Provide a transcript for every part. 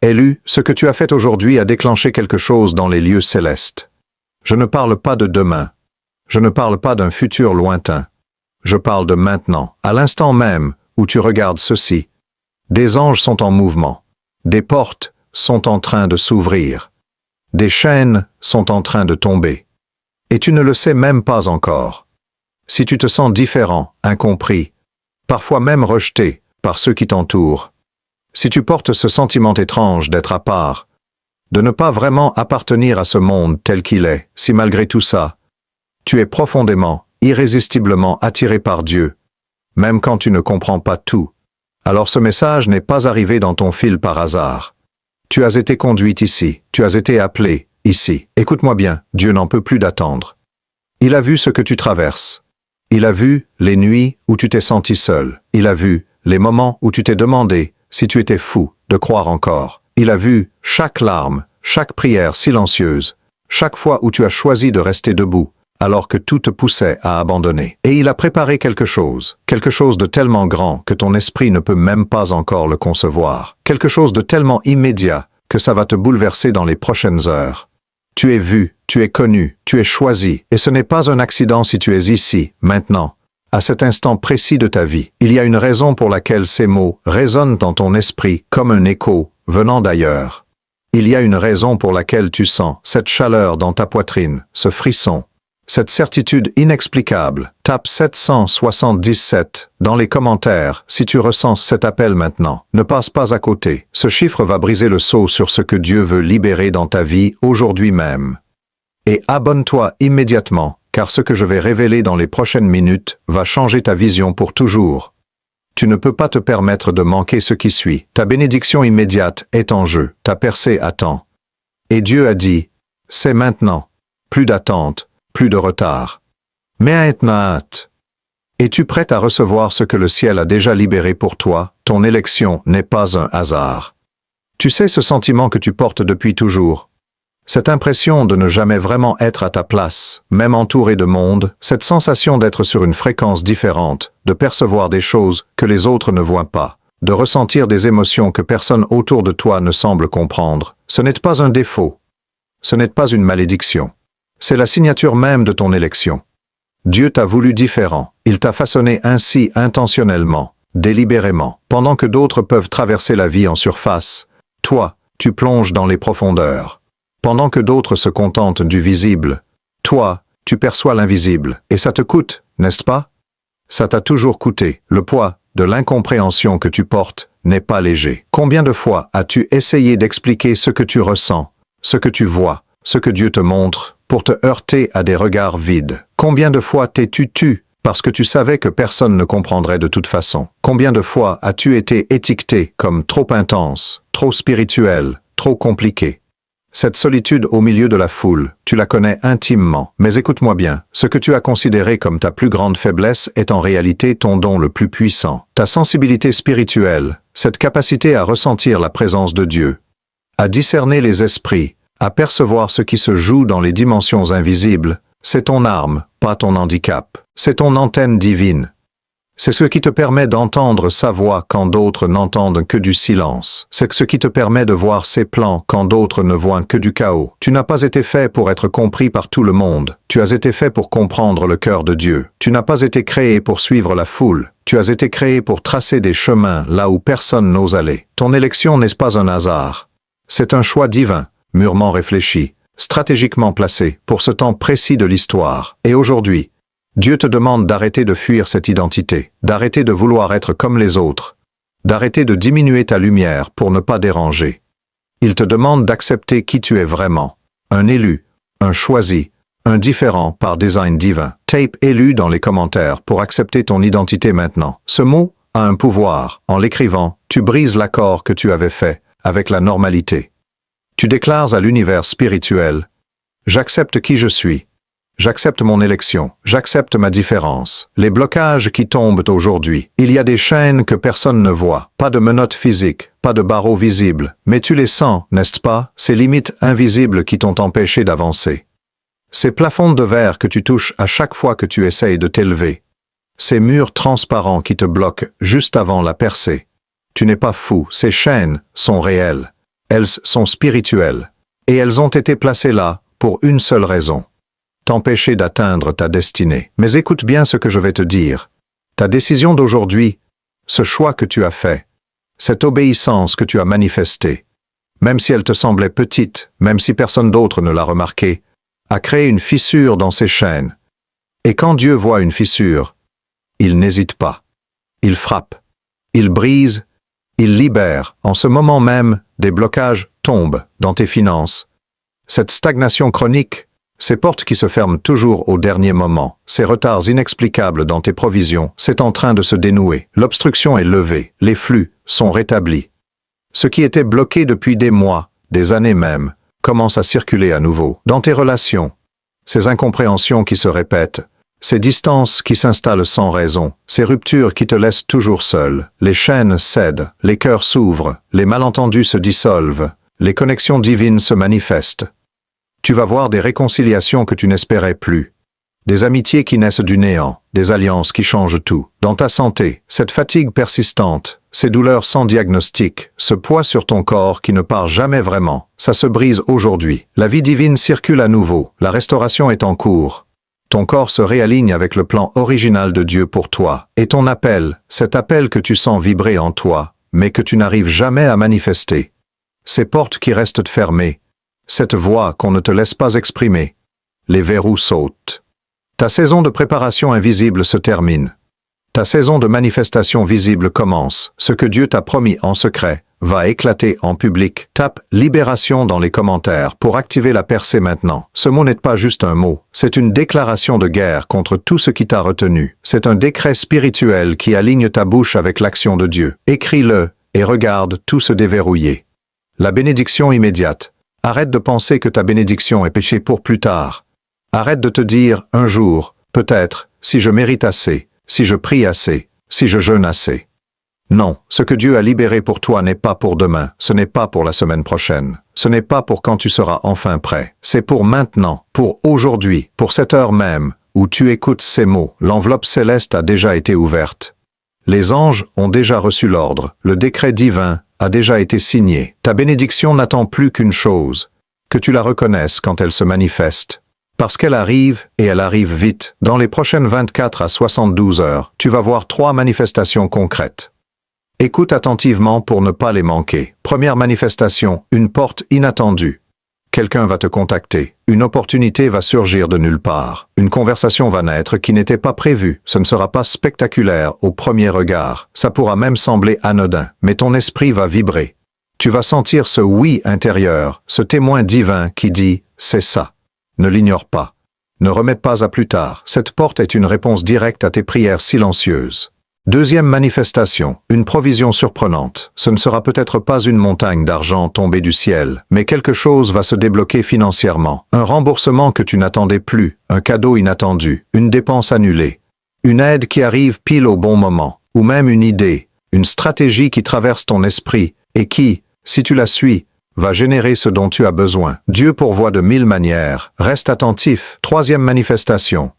Élu, ce que tu as fait aujourd'hui a déclenché quelque chose dans les lieux célestes. Je ne parle pas de demain. Je ne parle pas d'un futur lointain. Je parle de maintenant, à l'instant même où tu regardes ceci. Des anges sont en mouvement. Des portes sont en train de s'ouvrir. Des chaînes sont en train de tomber. Et tu ne le sais même pas encore. Si tu te sens différent, incompris, parfois même rejeté par ceux qui t'entourent, si tu portes ce sentiment étrange d'être à part, de ne pas vraiment appartenir à ce monde tel qu'il est, si malgré tout ça, tu es profondément, irrésistiblement attiré par Dieu, même quand tu ne comprends pas tout, alors ce message n'est pas arrivé dans ton fil par hasard. Tu as été conduite ici, tu as été appelé ici. Écoute-moi bien, Dieu n'en peut plus d'attendre. Il a vu ce que tu traverses. Il a vu les nuits où tu t'es senti seul. Il a vu les moments où tu t'es demandé si tu étais fou de croire encore. Il a vu chaque larme, chaque prière silencieuse, chaque fois où tu as choisi de rester debout, alors que tout te poussait à abandonner. Et il a préparé quelque chose de tellement grand que ton esprit ne peut même pas encore le concevoir, quelque chose de tellement immédiat que ça va te bouleverser dans les prochaines heures. Tu es vu, tu es connu, tu es choisi, et ce n'est pas un accident si tu es ici, maintenant. À cet instant précis de ta vie, il y a une raison pour laquelle ces mots résonnent dans ton esprit comme un écho venant d'ailleurs. Il y a une raison pour laquelle tu sens cette chaleur dans ta poitrine, ce frisson, cette certitude inexplicable. Tape 777 dans les commentaires si tu ressens cet appel maintenant. Ne passe pas à côté. Ce chiffre va briser le sceau sur ce que Dieu veut libérer dans ta vie aujourd'hui même. Et abonne-toi immédiatement, car ce que je vais révéler dans les prochaines minutes va changer ta vision pour toujours. Tu ne peux pas te permettre de manquer ce qui suit. Ta bénédiction immédiate est en jeu. Ta percée attend. Et Dieu a dit, c'est maintenant. Plus d'attente, plus de retard. Maintenant. Es-tu prête à recevoir ce que le ciel a déjà libéré pour toi? Ton élection n'est pas un hasard. Tu sais ce sentiment que tu portes depuis toujours? Cette impression de ne jamais vraiment être à ta place, même entouré de monde, cette sensation d'être sur une fréquence différente, de percevoir des choses que les autres ne voient pas, de ressentir des émotions que personne autour de toi ne semble comprendre, ce n'est pas un défaut. Ce n'est pas une malédiction. C'est la signature même de ton élection. Dieu t'a voulu différent. Il t'a façonné ainsi intentionnellement, délibérément. Pendant que d'autres peuvent traverser la vie en surface, toi, tu plonges dans les profondeurs. Pendant que d'autres se contentent du visible, toi, tu perçois l'invisible. Et ça te coûte, n'est-ce pas? Ça t'a toujours coûté. Le poids de l'incompréhension que tu portes n'est pas léger. Combien de fois as-tu essayé d'expliquer ce que tu ressens, ce que tu vois, ce que Dieu te montre, pour te heurter à des regards vides? Combien de fois t'es-tu tu parce que tu savais que personne ne comprendrait de toute façon? Combien de fois as-tu été étiqueté comme trop intense, trop spirituel, trop compliqué? Cette solitude au milieu de la foule, tu la connais intimement. Mais écoute-moi bien, ce que tu as considéré comme ta plus grande faiblesse est en réalité ton don le plus puissant. Ta sensibilité spirituelle, cette capacité à ressentir la présence de Dieu, à discerner les esprits, à percevoir ce qui se joue dans les dimensions invisibles, c'est ton arme, pas ton handicap. C'est ton antenne divine. C'est ce qui te permet d'entendre sa voix quand d'autres n'entendent que du silence. C'est ce qui te permet de voir ses plans quand d'autres ne voient que du chaos. Tu n'as pas été fait pour être compris par tout le monde. Tu as été fait pour comprendre le cœur de Dieu. Tu n'as pas été créé pour suivre la foule. Tu as été créé pour tracer des chemins là où personne n'ose aller. Ton élection n'est pas un hasard. C'est un choix divin, mûrement réfléchi, stratégiquement placé pour ce temps précis de l'histoire. Et aujourd'hui, Dieu te demande d'arrêter de fuir cette identité, d'arrêter de vouloir être comme les autres, d'arrêter de diminuer ta lumière pour ne pas déranger. Il te demande d'accepter qui tu es vraiment, un élu, un choisi, un différent par design divin. Tape élu dans les commentaires pour accepter ton identité maintenant. Ce mot a un pouvoir. En l'écrivant, tu brises l'accord que tu avais fait avec la normalité. Tu déclares à l'univers spirituel, « J'accepte qui je suis. J'accepte mon élection. J'accepte ma différence. Les blocages qui tombent aujourd'hui. Il y a des chaînes que personne ne voit. Pas de menottes physiques, pas de barreaux visibles. Mais tu les sens, n'est-ce pas? Ces limites invisibles qui t'ont empêché d'avancer. Ces plafonds de verre que tu touches à chaque fois que tu essayes de t'élever. Ces murs transparents qui te bloquent juste avant la percée. Tu n'es pas fou. Ces chaînes sont réelles. elles sont spirituelles. Et elles ont été placées là pour une seule raison. T'empêcher d'atteindre ta destinée. Mais écoute bien ce que je vais te dire. Ta décision d'aujourd'hui, ce choix que tu as fait, cette obéissance que tu as manifestée, même si elle te semblait petite, même si personne d'autre ne l'a remarqué, a créé une fissure dans ses chaînes. Et quand Dieu voit une fissure, il n'hésite pas. Il frappe, il brise, il libère. En ce moment même, des blocages tombent dans tes finances. Cette stagnation chronique, ces portes qui se ferment toujours au dernier moment, ces retards inexplicables dans tes provisions, c'est en train de se dénouer. L'obstruction est levée, les flux sont rétablis. Ce qui était bloqué depuis des mois, des années même, commence à circuler à nouveau. Dans tes relations, ces incompréhensions qui se répètent, ces distances qui s'installent sans raison, ces ruptures qui te laissent toujours seul, les chaînes cèdent, les cœurs s'ouvrent, les malentendus se dissolvent, les connexions divines se manifestent. Tu vas voir des réconciliations que tu n'espérais plus, des amitiés qui naissent du néant, des alliances qui changent tout. Dans ta santé, cette fatigue persistante, ces douleurs sans diagnostic, ce poids sur ton corps qui ne part jamais vraiment, ça se brise aujourd'hui. La vie divine circule à nouveau, la restauration est en cours. Ton corps se réaligne avec le plan original de Dieu pour toi. Et ton appel, cet appel que tu sens vibrer en toi, mais que tu n'arrives jamais à manifester. Ces portes qui restent fermées, cette voix qu'on ne te laisse pas exprimer, les verrous sautent. Ta saison de préparation invisible se termine. Ta saison de manifestation visible commence. Ce que Dieu t'a promis en secret va éclater en public. Tape « Libération » dans les commentaires pour activer la percée maintenant. Ce mot n'est pas juste un mot, c'est une déclaration de guerre contre tout ce qui t'a retenu. C'est un décret spirituel qui aligne ta bouche avec l'action de Dieu. Écris-le et regarde tout se déverrouiller. La bénédiction immédiate. Arrête de penser que ta bénédiction est péché pour plus tard. Arrête de te dire un jour, peut-être, si je mérite assez, si je prie assez, si je jeûne assez. Non, ce que Dieu a libéré pour toi n'est pas pour demain, ce n'est pas pour la semaine prochaine, ce n'est pas pour quand tu seras enfin prêt, c'est pour maintenant, pour aujourd'hui, pour cette heure même, où tu écoutes ces mots. L'enveloppe céleste a déjà été ouverte. Les anges ont déjà reçu l'ordre, le décret divin a déjà été signé. Ta bénédiction n'attend plus qu'une chose, que tu la reconnaisses quand elle se manifeste. Parce qu'elle arrive, et elle arrive vite. Dans les prochaines 24 à 72 heures, tu vas voir 3 manifestations concrètes. Écoute attentivement pour ne pas les manquer. Première manifestation, une porte inattendue. Quelqu'un va te contacter. Une opportunité va surgir de nulle part. Une conversation va naître qui n'était pas prévue. Ce ne sera pas spectaculaire au premier regard. Ça pourra même sembler anodin, mais ton esprit va vibrer. Tu vas sentir ce oui intérieur, ce témoin divin qui dit « c'est ça ». Ne l'ignore pas. Ne remets pas à plus tard. Cette porte est une réponse directe à tes prières silencieuses. Deuxième manifestation, une provision surprenante. Ce ne sera peut-être pas une montagne d'argent tombée du ciel, mais quelque chose va se débloquer financièrement. Un remboursement que tu n'attendais plus, un cadeau inattendu, une dépense annulée, une aide qui arrive pile au bon moment, ou même une idée, une stratégie qui traverse ton esprit et qui, si tu la suis, va générer ce dont tu as besoin. Dieu pourvoit de 1000 manières. Reste attentif. Troisième manifestation.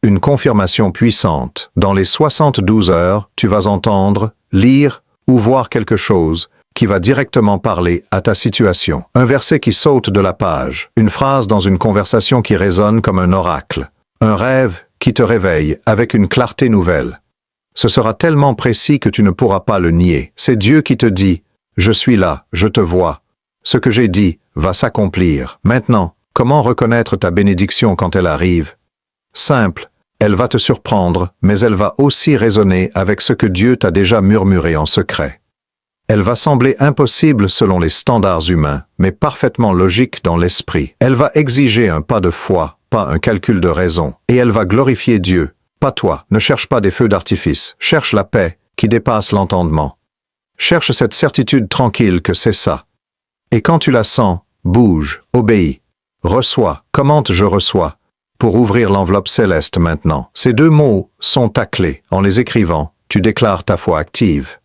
Une confirmation puissante. Dans les 72 heures, tu vas entendre, lire ou voir quelque chose qui va directement parler à ta situation. Un verset qui saute de la page. Une phrase dans une conversation qui résonne comme un oracle. Un rêve qui te réveille avec une clarté nouvelle. Ce sera tellement précis que tu ne pourras pas le nier. C'est Dieu qui te dit « Je suis là, je te vois ». Ce que j'ai dit va s'accomplir. Maintenant, comment reconnaître ta bénédiction quand elle arrive? Simple, elle va te surprendre, mais elle va aussi résonner avec ce que Dieu t'a déjà murmuré en secret. Elle va sembler impossible selon les standards humains, mais parfaitement logique dans l'esprit. Elle va exiger un pas de foi, pas un calcul de raison, et elle va glorifier Dieu, pas toi. Ne cherche pas des feux d'artifice, cherche la paix qui dépasse l'entendement. Cherche cette certitude tranquille que c'est ça. Et quand tu la sens, bouge, obéis, reçois, commente « je reçois » pour ouvrir l'enveloppe céleste maintenant. Ces 2 mots sont ta clé. En les écrivant, tu déclares ta foi active.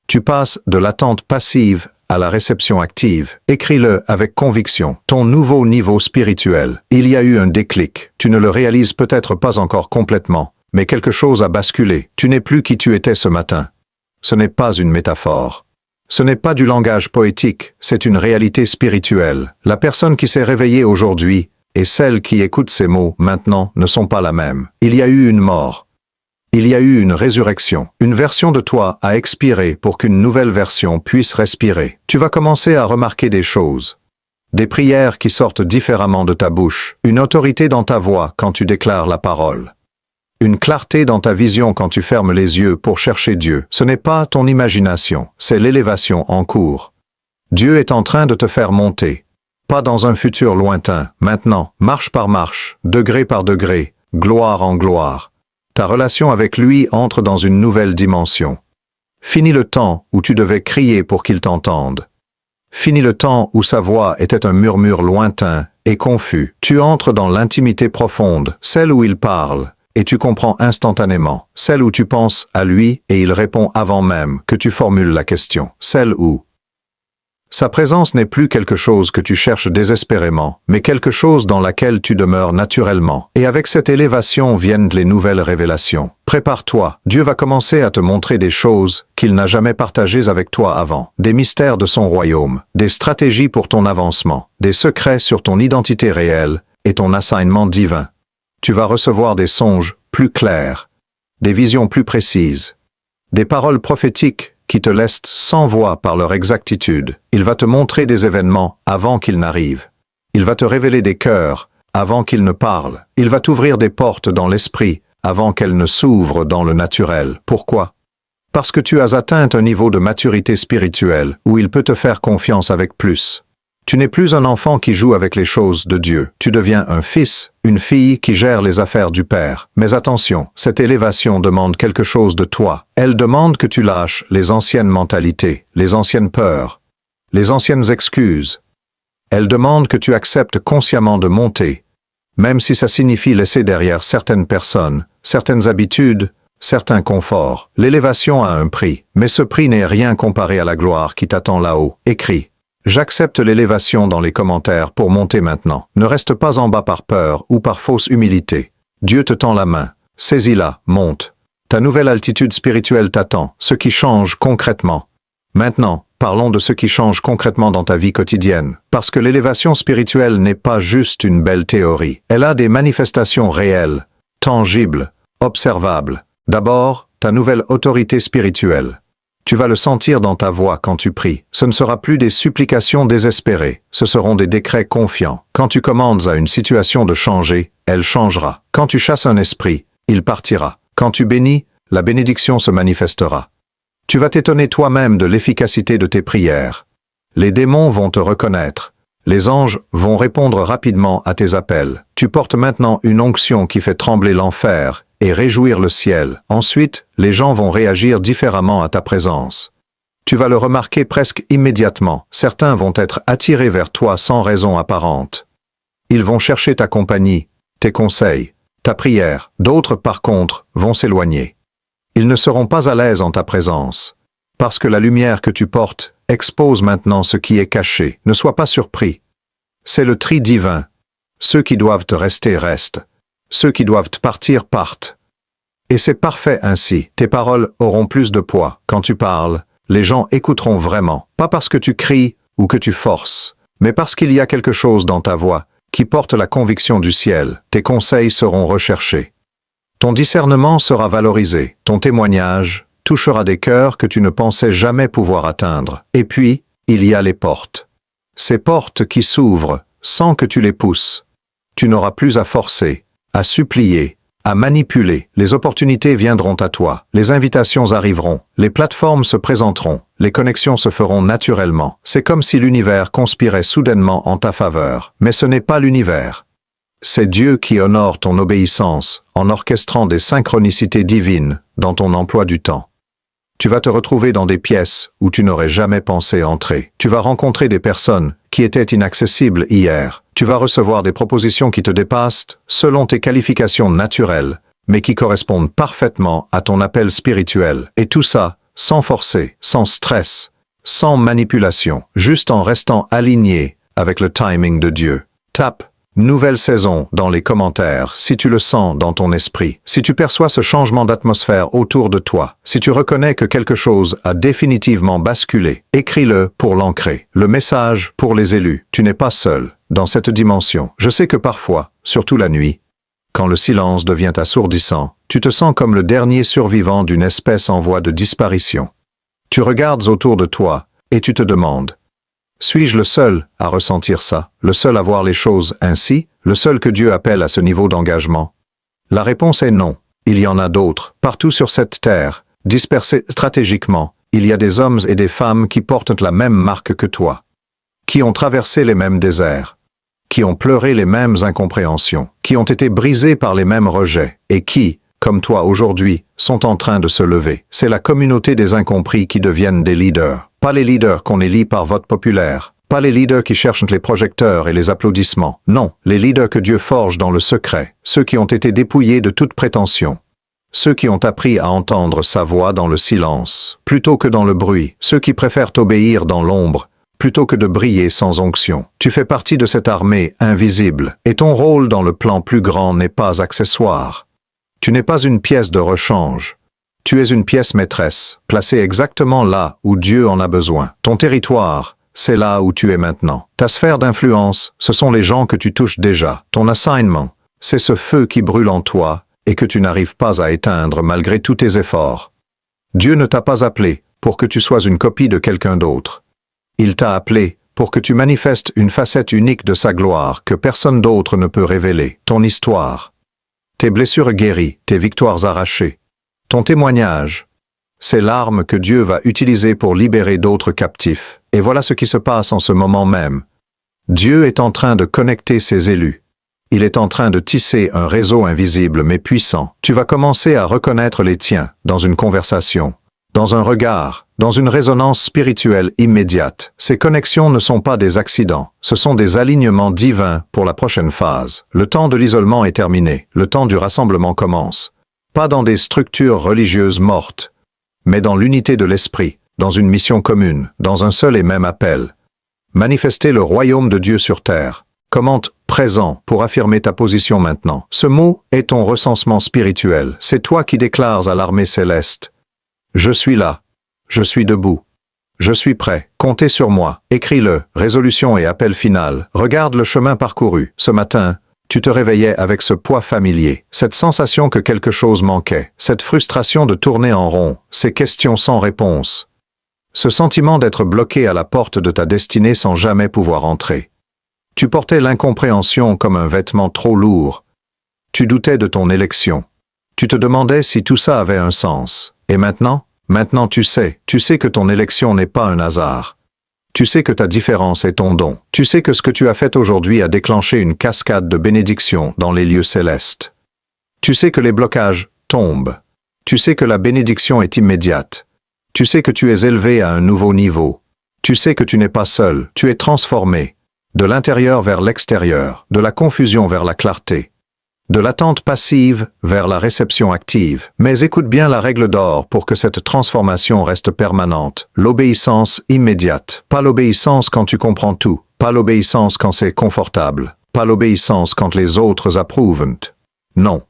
Tu passes de l'attente passive à la réception active. Écris-le avec conviction. Ton nouveau niveau spirituel. Il y a eu un déclic. Tu ne le réalises peut-être pas encore complètement, mais quelque chose a basculé. Tu n'es plus qui tu étais ce matin. Ce n'est pas une métaphore. Ce n'est pas du langage poétique, c'est une réalité spirituelle. La personne qui s'est réveillée aujourd'hui et celle qui écoute ces mots maintenant ne sont pas la même. Il y a eu une mort. Il y a eu une résurrection. Une version de toi a expiré pour qu'une nouvelle version puisse respirer. Tu vas commencer à remarquer des choses. Des prières qui sortent différemment de ta bouche. Une autorité dans ta voix quand tu déclares la parole. Une clarté dans ta vision quand tu fermes les yeux pour chercher Dieu. Ce n'est pas ton imagination, c'est l'élévation en cours. Dieu est en train de te faire monter. Pas dans un futur lointain, maintenant, marche par marche, degré par degré, gloire en gloire. Ta relation avec lui entre dans une nouvelle dimension. Fini le temps où tu devais crier pour qu'il t'entende. Fini le temps où sa voix était un murmure lointain et confus. Tu entres dans l'intimité profonde, celle où il parle, et tu comprends instantanément, celle où tu penses à lui et il répond avant même que tu formules la question, celle où sa présence n'est plus quelque chose que tu cherches désespérément, mais quelque chose dans laquelle tu demeures naturellement. Et avec cette élévation viennent les nouvelles révélations. Prépare-toi, Dieu va commencer à te montrer des choses qu'il n'a jamais partagées avec toi avant, des mystères de son royaume, des stratégies pour ton avancement, des secrets sur ton identité réelle et ton assignment divin. Tu vas recevoir des songes plus clairs, des visions plus précises, des paroles prophétiques qui te laissent sans voix par leur exactitude. Il va te montrer des événements avant qu'ils n'arrivent. Il va te révéler des cœurs avant qu'ils ne parlent. Il va t'ouvrir des portes dans l'esprit avant qu'elles ne s'ouvrent dans le naturel. Pourquoi? Parce que tu as atteint un niveau de maturité spirituelle où il peut te faire confiance avec plus. Tu n'es plus un enfant qui joue avec les choses de Dieu. Tu deviens un fils, une fille qui gère les affaires du Père. Mais attention, cette élévation demande quelque chose de toi. Elle demande que tu lâches les anciennes mentalités, les anciennes peurs, les anciennes excuses. Elle demande que tu acceptes consciemment de monter, même si ça signifie laisser derrière certaines personnes, certaines habitudes, certains conforts. L'élévation a un prix, mais ce prix n'est rien comparé à la gloire qui t'attend là-haut. Écris. J'accepte l'élévation dans les commentaires pour monter maintenant. Ne reste pas en bas par peur ou par fausse humilité. Dieu te tend la main. Saisis-la, monte. Ta nouvelle altitude spirituelle t'attend, ce qui change concrètement. Maintenant, parlons de ce qui change concrètement dans ta vie quotidienne. Parce que l'élévation spirituelle n'est pas juste une belle théorie. Elle a des manifestations réelles, tangibles, observables. D'abord, ta nouvelle autorité spirituelle. Tu vas le sentir dans ta voix quand tu pries. Ce ne sera plus des supplications désespérées, ce seront des décrets confiants. Quand tu commandes à une situation de changer, elle changera. Quand tu chasses un esprit, il partira. Quand tu bénis, la bénédiction se manifestera. Tu vas t'étonner toi-même de l'efficacité de tes prières. Les démons vont te reconnaître. Les anges vont répondre rapidement à tes appels. Tu portes maintenant une onction qui fait trembler l'enfer et réjouir le ciel. Ensuite, les gens vont réagir différemment à ta présence. Tu vas le remarquer presque immédiatement. Certains vont être attirés vers toi sans raison apparente. Ils vont chercher ta compagnie, tes conseils, ta prière. D'autres, par contre, vont s'éloigner. Ils ne seront pas à l'aise en ta présence. Parce que la lumière que tu portes expose maintenant ce qui est caché. Ne sois pas surpris. C'est le tri divin. Ceux qui doivent te rester restent. Ceux qui doivent partir partent. Et c'est parfait ainsi. Tes paroles auront plus de poids. Quand tu parles, les gens écouteront vraiment. Pas parce que tu cries ou que tu forces, mais parce qu'il y a quelque chose dans ta voix qui porte la conviction du ciel. Tes conseils seront recherchés. Ton discernement sera valorisé. Ton témoignage touchera des cœurs que tu ne pensais jamais pouvoir atteindre. Et puis, il y a les portes. Ces portes qui s'ouvrent sans que tu les pousses. Tu n'auras plus à forcer, à supplier, à manipuler. Les opportunités viendront à toi, les invitations arriveront, les plateformes se présenteront, les connexions se feront naturellement. C'est comme si l'univers conspirait soudainement en ta faveur. Mais ce n'est pas l'univers. C'est Dieu qui honore ton obéissance en orchestrant des synchronicités divines dans ton emploi du temps. Tu vas te retrouver dans des pièces où tu n'aurais jamais pensé entrer. Tu vas rencontrer des personnes qui étaient inaccessibles hier. Tu vas recevoir des propositions qui te dépassent selon tes qualifications naturelles, mais qui correspondent parfaitement à ton appel spirituel. Et tout ça, sans forcer, sans stress, sans manipulation, juste en restant aligné avec le timing de Dieu. Tape Nouvelle saison dans les commentaires, si tu le sens dans ton esprit, si tu perçois ce changement d'atmosphère autour de toi, si tu reconnais que quelque chose a définitivement basculé, écris-le pour l'ancrer. Le message pour les élus, tu n'es pas seul dans cette dimension. Je sais que parfois, surtout la nuit, quand le silence devient assourdissant, tu te sens comme le dernier survivant d'une espèce en voie de disparition. Tu regardes autour de toi et tu te demandes: suis-je le seul à ressentir ça, le seul à voir les choses ainsi, le seul que Dieu appelle à ce niveau d'engagement? La réponse est non. Il y en a d'autres, partout sur cette terre, dispersés stratégiquement. Il y a des hommes et des femmes qui portent la même marque que toi, qui ont traversé les mêmes déserts, qui ont pleuré les mêmes incompréhensions, qui ont été brisés par les mêmes rejets, et qui, comme toi aujourd'hui, sont en train de se lever. C'est la communauté des incompris qui deviennent des leaders. Pas les leaders qu'on élit par vote populaire, pas les leaders qui cherchent les projecteurs et les applaudissements. Non, les leaders que Dieu forge dans le secret, ceux qui ont été dépouillés de toute prétention, ceux qui ont appris à entendre sa voix dans le silence, plutôt que dans le bruit, ceux qui préfèrent obéir dans l'ombre, plutôt que de briller sans onction. Tu fais partie de cette armée invisible, et ton rôle dans le plan plus grand n'est pas accessoire. Tu n'es pas une pièce de rechange. Tu es une pièce maîtresse, placée exactement là où Dieu en a besoin. Ton territoire, c'est là où tu es maintenant. Ta sphère d'influence, ce sont les gens que tu touches déjà. Ton assignment, c'est ce feu qui brûle en toi et que tu n'arrives pas à éteindre malgré tous tes efforts. Dieu ne t'a pas appelé pour que tu sois une copie de quelqu'un d'autre. Il t'a appelé pour que tu manifestes une facette unique de sa gloire que personne d'autre ne peut révéler. Ton histoire, tes blessures guéries, tes victoires arrachées, ton témoignage, c'est l'arme que Dieu va utiliser pour libérer d'autres captifs. Et voilà ce qui se passe en ce moment même. Dieu est en train de connecter ses élus. Il est en train de tisser un réseau invisible mais puissant. Tu vas commencer à reconnaître les tiens dans une conversation, dans un regard, dans une résonance spirituelle immédiate. Ces connexions ne sont pas des accidents, ce sont des alignements divins pour la prochaine phase. Le temps de l'isolement est terminé, le temps du rassemblement commence. Pas dans des structures religieuses mortes, mais dans l'unité de l'esprit, dans une mission commune, dans un seul et même appel. Manifester le royaume de Dieu sur terre. Commente « présent » pour affirmer ta position maintenant. Ce mot est ton recensement spirituel. C'est toi qui déclares à l'armée céleste: je suis là, je suis debout, je suis prêt, comptez sur moi. Écris-le, résolution et appel final. Regarde le chemin parcouru. Ce matin, tu te réveillais avec ce poids familier, cette sensation que quelque chose manquait, cette frustration de tourner en rond, ces questions sans réponse, ce sentiment d'être bloqué à la porte de ta destinée sans jamais pouvoir entrer. Tu portais l'incompréhension comme un vêtement trop lourd. Tu doutais de ton élection. Tu te demandais si tout ça avait un sens. Et maintenant tu sais que ton élection n'est pas un hasard. Tu sais que ta différence est ton don. Tu sais que ce que tu as fait aujourd'hui a déclenché une cascade de bénédictions dans les lieux célestes. Tu sais que les blocages tombent. Tu sais que la bénédiction est immédiate. Tu sais que tu es élevé à un nouveau niveau. Tu sais que tu n'es pas seul. Tu es transformé. De l'intérieur vers l'extérieur, de la confusion vers la clarté, de l'attente passive vers la réception active. Mais écoute bien la règle d'or pour que cette transformation reste permanente. L'obéissance immédiate. Pas l'obéissance quand tu comprends tout. Pas l'obéissance quand c'est confortable. Pas l'obéissance quand les autres approuvent. Non.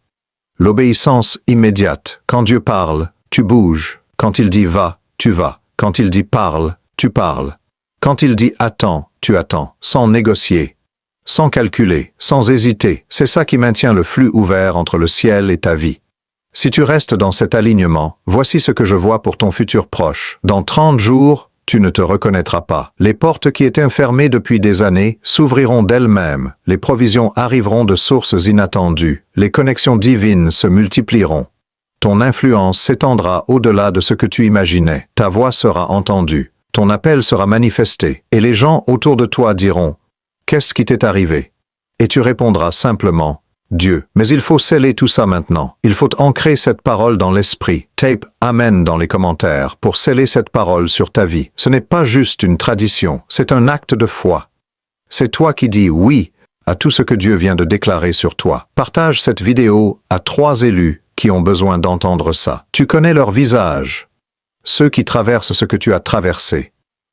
L'obéissance immédiate. Quand Dieu parle, tu bouges. Quand il dit va, tu vas. Quand il dit parle, tu parles. Quand il dit attends, tu attends. Sans négocier. Sans calculer, sans hésiter, c'est ça qui maintient le flux ouvert entre le ciel et ta vie. Si tu restes dans cet alignement, voici ce que je vois pour ton futur proche. Dans 30 jours, tu ne te reconnaîtras pas. Les portes qui étaient fermées depuis des années s'ouvriront d'elles-mêmes. Les provisions arriveront de sources inattendues. Les connexions divines se multiplieront. Ton influence s'étendra au-delà de ce que tu imaginais. Ta voix sera entendue. Ton appel sera manifesté. Et les gens autour de toi diront: qu'est-ce qui t'est arrivé? Et tu répondras simplement: Dieu. Mais il faut sceller tout ça maintenant. Il faut ancrer cette parole dans l'esprit. Tape Amen dans les commentaires pour sceller cette parole sur ta vie. Ce n'est pas juste une tradition, c'est un acte de foi. C'est toi qui dis oui à tout ce que Dieu vient de déclarer sur toi. Partage cette vidéo à 3 élus qui ont besoin d'entendre ça. Tu connais leur visage. Ceux qui traversent ce que tu as traversé.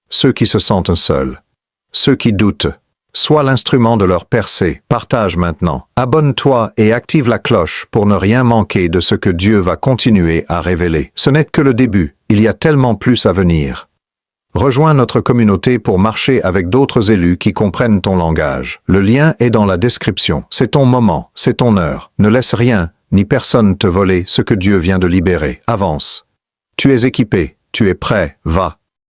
Ceux qui se sentent seuls. Ceux qui doutent. Sois l'instrument de leur percée. Partage maintenant. Abonne-toi et active la cloche pour ne rien manquer de ce que Dieu va continuer à révéler. Ce n'est que le début. Il y a tellement plus à venir. Rejoins notre communauté pour marcher avec d'autres élus qui comprennent ton langage. Le lien est dans la description. C'est ton moment, c'est ton heure. Ne laisse rien, ni personne te voler ce que Dieu vient de libérer. Avance. Tu es équipé, tu es prêt, va.